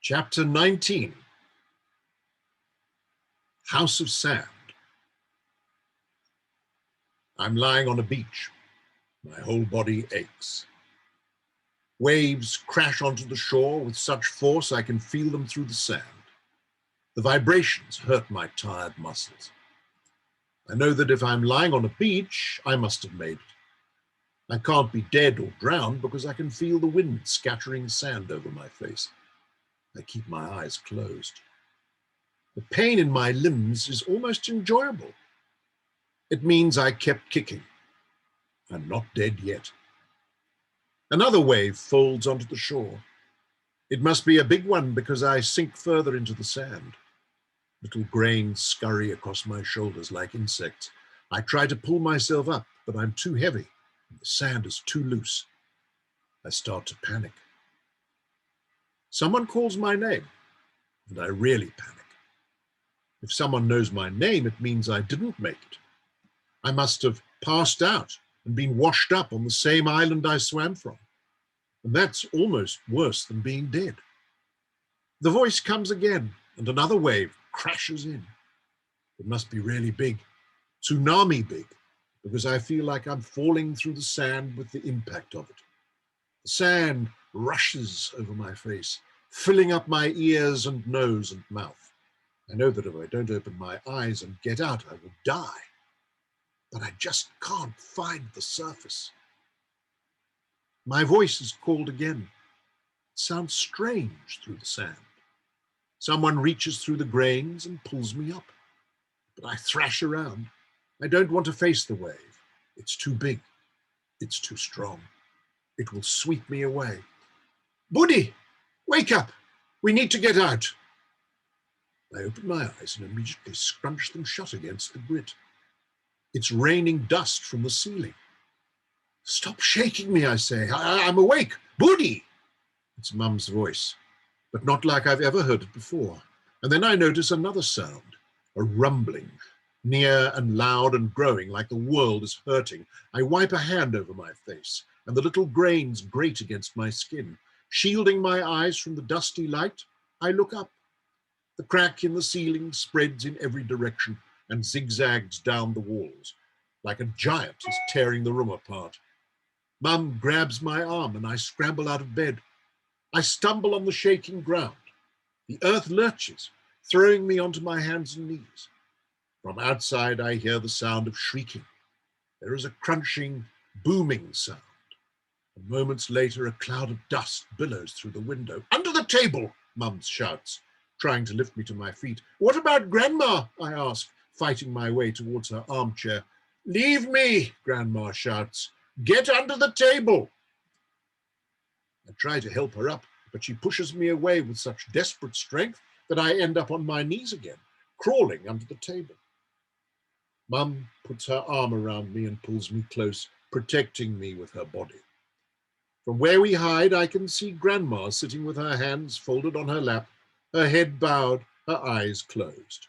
Chapter 19, House of Sand. I'm lying on a beach. My whole body aches. Waves crash onto the shore with such force I can feel them through the sand. The vibrations hurt my tired muscles. I know that if I'm lying on a beach, I must have made it. I can't be dead or drowned because I can feel the wind scattering sand over my face. I keep my eyes closed. The pain in my limbs is almost enjoyable. It means I kept kicking. I'm not dead yet. Another wave folds onto the shore. It must be a big one because I sink further into the sand. Little grains scurry across my shoulders like insects. I try to pull myself up, but I'm too heavy, and the sand is too loose. I start to panic. Someone calls my name, and I really panic. If someone knows my name, it means I didn't make it. I must have passed out and been washed up on the same island I swam from. And that's almost worse than being dead. The voice comes again, and another wave crashes in. It must be really big, tsunami big, because I feel like I'm falling through the sand with the impact of it. The sand rushes over my face, filling up my ears and nose and mouth. I know that if I don't open my eyes and get out, I will die. But I just can't find the surface. My voice is called again. It sounds strange through the sand. Someone reaches through the grains and pulls me up. But I thrash around. I don't want to face the wave. It's too big. It's too strong. It will sweep me away. Buddy, wake up. We need to get out. I open my eyes and immediately scrunch them shut against the grit. It's raining dust from the ceiling. Stop shaking me, I say. I'm awake. Buddy! It's Mum's voice, but not like I've ever heard it before. And then I notice another sound, a rumbling, near and loud and growing, like the world is hurting. I wipe a hand over my face, and the little grains grate against my skin. Shielding my eyes from the dusty light, I look up. The crack in the ceiling spreads in every direction and zigzags down the walls, like a giant is tearing the room apart. Mum grabs my arm and I scramble out of bed. I stumble on the shaking ground. The earth lurches, throwing me onto my hands and knees. From outside, I hear the sound of shrieking. There is a crunching, booming sound. And moments later, a cloud of dust billows through the window. Under the table, Mum shouts, trying to lift me to my feet. What about Grandma? I ask, fighting my way towards her armchair. Leave me, Grandma shouts. Get under the table. I try to help her up, but she pushes me away with such desperate strength that I end up on my knees again, crawling under the table. Mum puts her arm around me and pulls me close, protecting me with her body. From where we hide, I can see Grandma sitting with her hands folded on her lap, her head bowed, her eyes closed.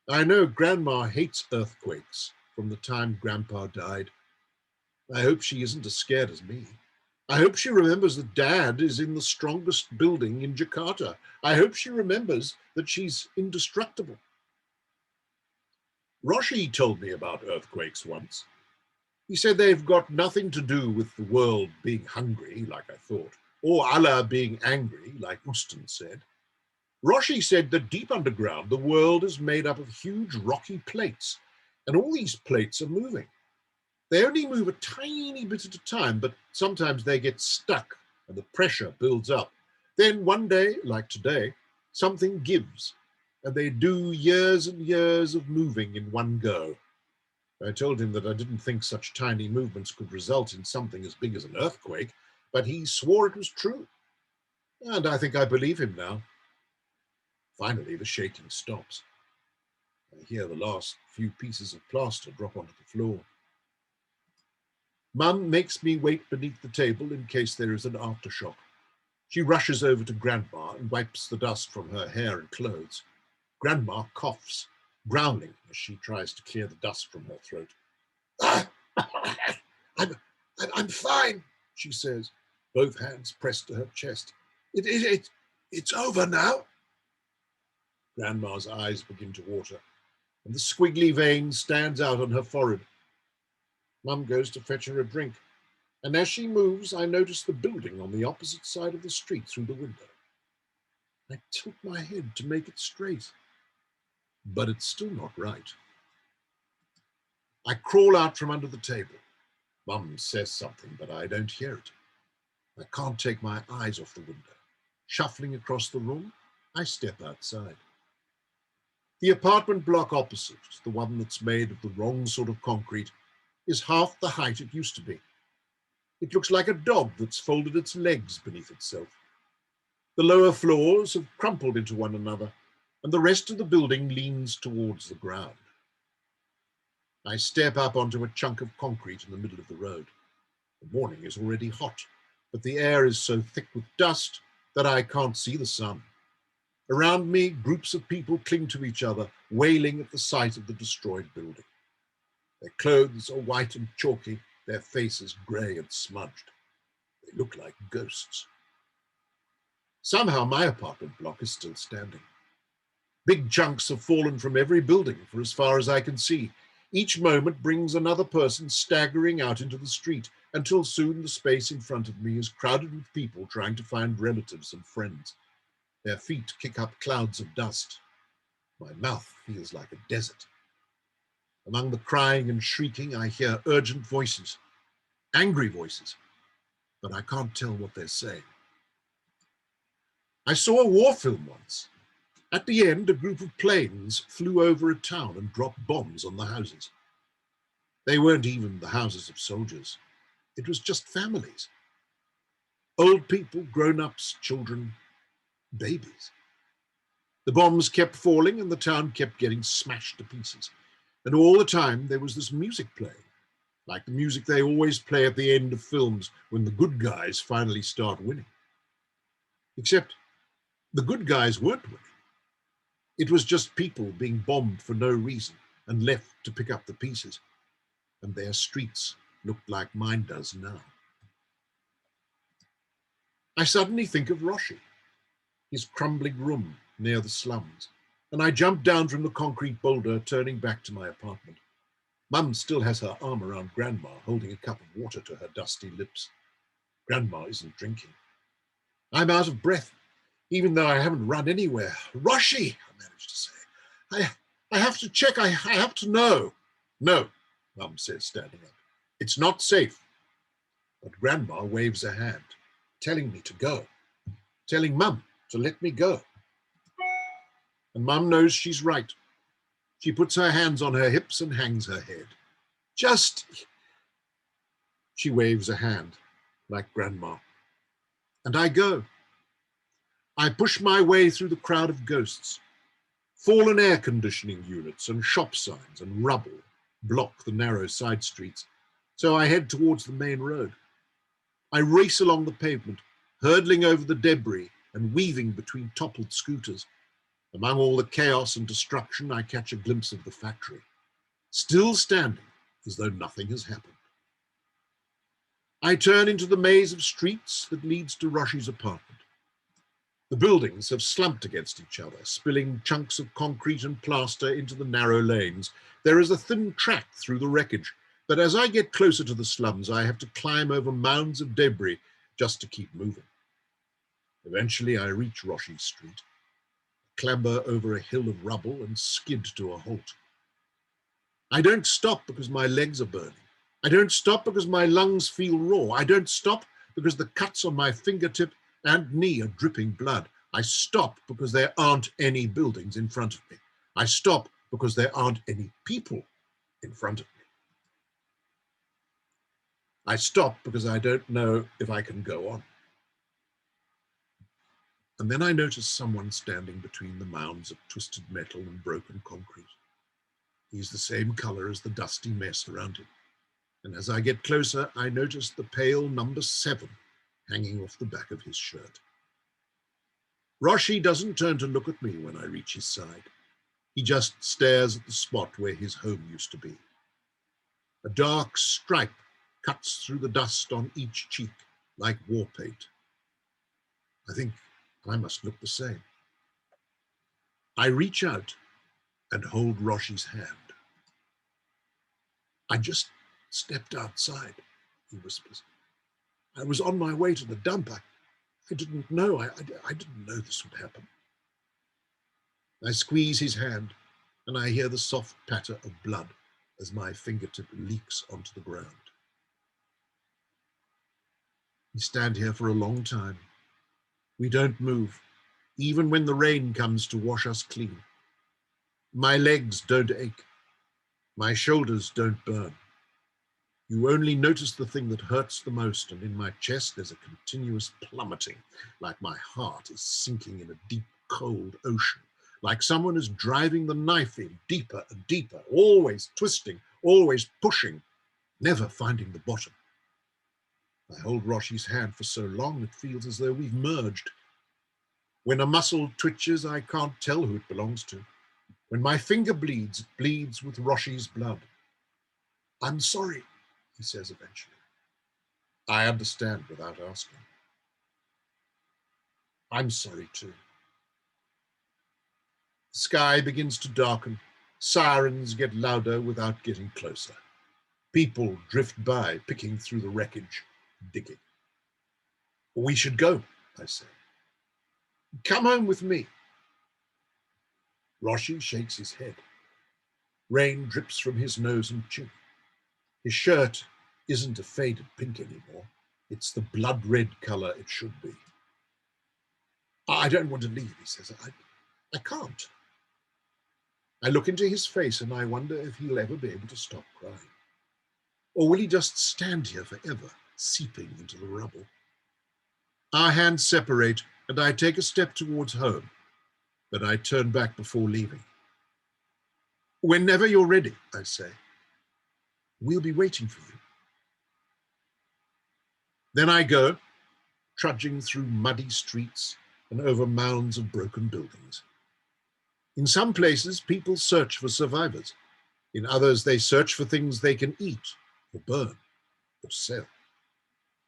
I know Grandma hates earthquakes from the time Grandpa died. I hope she isn't as scared as me. I hope she remembers that Dad is in the strongest building in Jakarta. I hope she remembers that she's indestructible. Roshi told me about earthquakes once. He said they've got nothing to do with the world being hungry, like I thought, or Allah being angry, like Ustan said. Roshi said that deep underground, the world is made up of huge rocky plates, and all these plates are moving. They only move a tiny bit at a time, but sometimes they get stuck and the pressure builds up. Then one day, like today, something gives, and they do years and years of moving in one go. I told him that I didn't think such tiny movements could result in something as big as an earthquake, but he swore it was true. And I think I believe him now. Finally, the shaking stops. I hear the last few pieces of plaster drop onto the floor. Mum makes me wait beneath the table in case there is an aftershock. She rushes over to Grandma and wipes the dust from her hair and clothes. Grandma coughs, growling as she tries to clear the dust from her throat. I'm fine, she says, both hands pressed to her chest. It's over now. Grandma's eyes begin to water, and the squiggly vein stands out on her forehead. Mum goes to fetch her a drink, and as she moves, I notice the building on the opposite side of the street through the window. I tilt my head to make it straight, but it's still not right. I crawl out from under the table. Mum says something, but I don't hear it. I can't take my eyes off the window. Shuffling across the room, I step outside. The apartment block opposite, the one that's made of the wrong sort of concrete, is half the height it used to be. It looks like a dog that's folded its legs beneath itself. The lower floors have crumpled into one another, and the rest of the building leans towards the ground. I step up onto a chunk of concrete in the middle of the road. The morning is already hot, but the air is so thick with dust that I can't see the sun. Around me, groups of people cling to each other, wailing at the sight of the destroyed building. Their clothes are white and chalky, their faces grey and smudged. They look like ghosts. Somehow my apartment block is still standing. Big chunks have fallen from every building for as far as I can see. Each moment brings another person staggering out into the street, until soon the space in front of me is crowded with people trying to find relatives and friends. Their feet kick up clouds of dust. My mouth feels like a desert. Among the crying and shrieking, I hear urgent voices, angry voices, but I can't tell what they're saying. I saw a war film once. At the end, a group of planes flew over a town and dropped bombs on the houses. They weren't even the houses of soldiers. It was just families. Old people, grown-ups, children, babies. The bombs kept falling and the town kept getting smashed to pieces. And all the time there was this music playing, like the music they always play at the end of films when the good guys finally start winning. Except the good guys weren't winning. It was just people being bombed for no reason and left to pick up the pieces. And their streets looked like mine does now. I suddenly think of Roshi, his crumbling room near the slums, and I jump down from the concrete boulder, turning back to my apartment. Mum still has her arm around Grandma, holding a cup of water to her dusty lips. Grandma isn't drinking. I'm out of breath, even though I haven't run anywhere. Roshi, I managed to say. I have to check. I have to know. No, Mum says, standing up. It's not safe. But Grandma waves a hand, telling me to go, telling Mum to let me go. And Mum knows she's right. She puts her hands on her hips and hangs her head. She waves a hand, like Grandma. And I go. I push my way through the crowd of ghosts. Fallen air conditioning units and shop signs and rubble block the narrow side streets, so I head towards the main road. I race along the pavement, hurdling over the debris and weaving between toppled scooters. Among all the chaos and destruction, I catch a glimpse of the factory, still standing as though nothing has happened. I turn into the maze of streets that leads to Roshi's apartment. The buildings have slumped against each other, spilling chunks of concrete and plaster into the narrow lanes. There is a thin track through the wreckage, but as I get closer to the slums, I have to climb over mounds of debris just to keep moving. Eventually, I reach Roshi Street, clamber over a hill of rubble and skid to a halt. I don't stop because my legs are burning. I don't stop because my lungs feel raw. I don't stop because the cuts on my fingertip and knee are dripping blood. I stop because there aren't any buildings in front of me. I stop because there aren't any people in front of me. I stop because I don't know if I can go on. And then I notice someone standing between the mounds of twisted metal and broken concrete. He's the same color as the dusty mess around him. And as I get closer, I notice the pale number 7 hanging off the back of his shirt. Roshi doesn't turn to look at me when I reach his side. He just stares at the spot where his home used to be. A dark stripe cuts through the dust on each cheek like war paint. I think I must look the same. I reach out and hold Roshi's hand. I just stepped outside, he whispers. I was on my way to the dump. I didn't know. I didn't know this would happen. I squeeze his hand and I hear the soft patter of blood as my fingertip leaks onto the ground. We stand here for a long time. We don't move, even when the rain comes to wash us clean. My legs don't ache. My shoulders don't burn. You only notice the thing that hurts the most, and in my chest there's a continuous plummeting, like my heart is sinking in a deep, cold ocean, like someone is driving the knife in deeper and deeper, always twisting, always pushing, never finding the bottom. I hold Roshi's hand for so long it feels as though we've merged. When a muscle twitches, I can't tell who it belongs to. When my finger bleeds, it bleeds with Roshi's blood. I'm sorry, he says eventually. I understand without asking. I'm sorry too. The sky begins to darken. Sirens get louder without getting closer. People drift by, picking through the wreckage, digging. We should go, I say. Come home with me. Roshi shakes his head. Rain drips from his nose and chin. His shirt isn't a faded pink anymore. It's the blood-red color it should be. I don't want to leave, he says. I can't. I look into his face and I wonder if he'll ever be able to stop crying. Or will he just stand here forever, seeping into the rubble? Our hands separate and I take a step towards home, but I turn back before leaving. Whenever you're ready, I say. We'll be waiting for you. Then I go, trudging through muddy streets and over mounds of broken buildings. In some places, people search for survivors. In others, they search for things they can eat or burn or sell.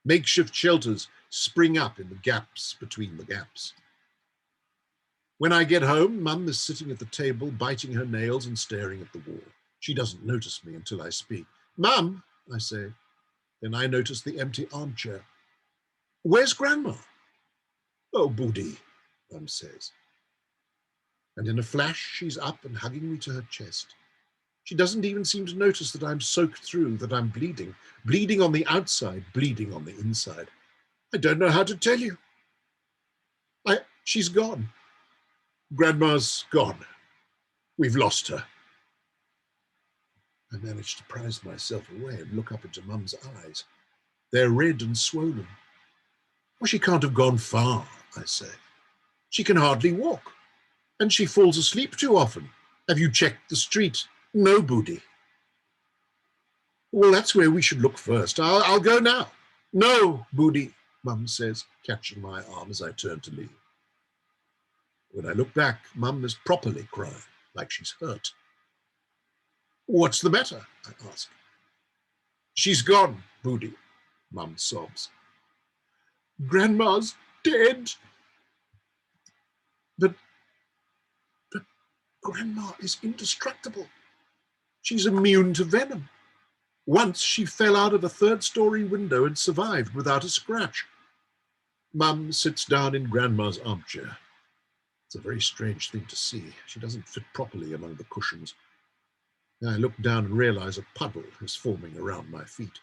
Makeshift shelters spring up in the gaps between the gaps. When I get home, Mum is sitting at the table, biting her nails and staring at the wall. She doesn't notice me until I speak. Mum, I say. Then I notice the empty armchair. Where's Grandma? Oh, Budi, Mum says. And in a flash, she's up and hugging me to her chest. She doesn't even seem to notice that I'm soaked through, that I'm bleeding. Bleeding on the outside, bleeding on the inside. I don't know how to tell you. She's gone. Grandma's gone. We've lost her. I manage to prise myself away and look up into Mum's eyes. They're red and swollen. Well, she can't have gone far, I say. She can hardly walk. And she falls asleep too often. Have you checked the street? No, Budi. Well, that's where we should look first. I'll go now. No, Budi, Mum says, catching my arm as I turn to leave. When I look back, Mum is properly crying, like she's hurt. What's the matter? I ask. She's gone, Budi, Mum sobs. Grandma's dead. But Grandma is indestructible. She's immune to venom. Once she fell out of a third-story window and survived without a scratch. Mum sits down in Grandma's armchair. It's a very strange thing to see. She doesn't fit properly among the cushions. I look down and realize a puddle is forming around my feet.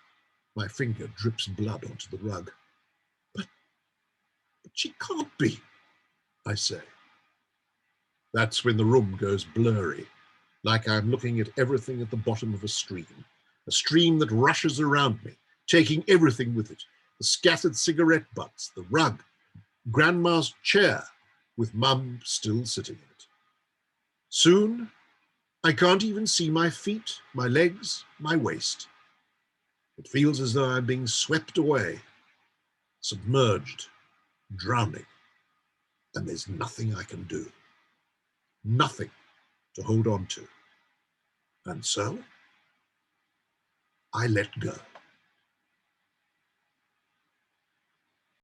My finger drips blood onto the rug. But she can't be, I say. That's when the room goes blurry, like I'm looking at everything at the bottom of a stream that rushes around me, taking everything with it, the scattered cigarette butts, the rug, Grandma's chair, with Mum still sitting in it. Soon, I can't even see my feet, my legs, my waist. It feels as though I'm being swept away, submerged, drowning, and there's nothing I can do. Nothing to hold on to. And so, I let go.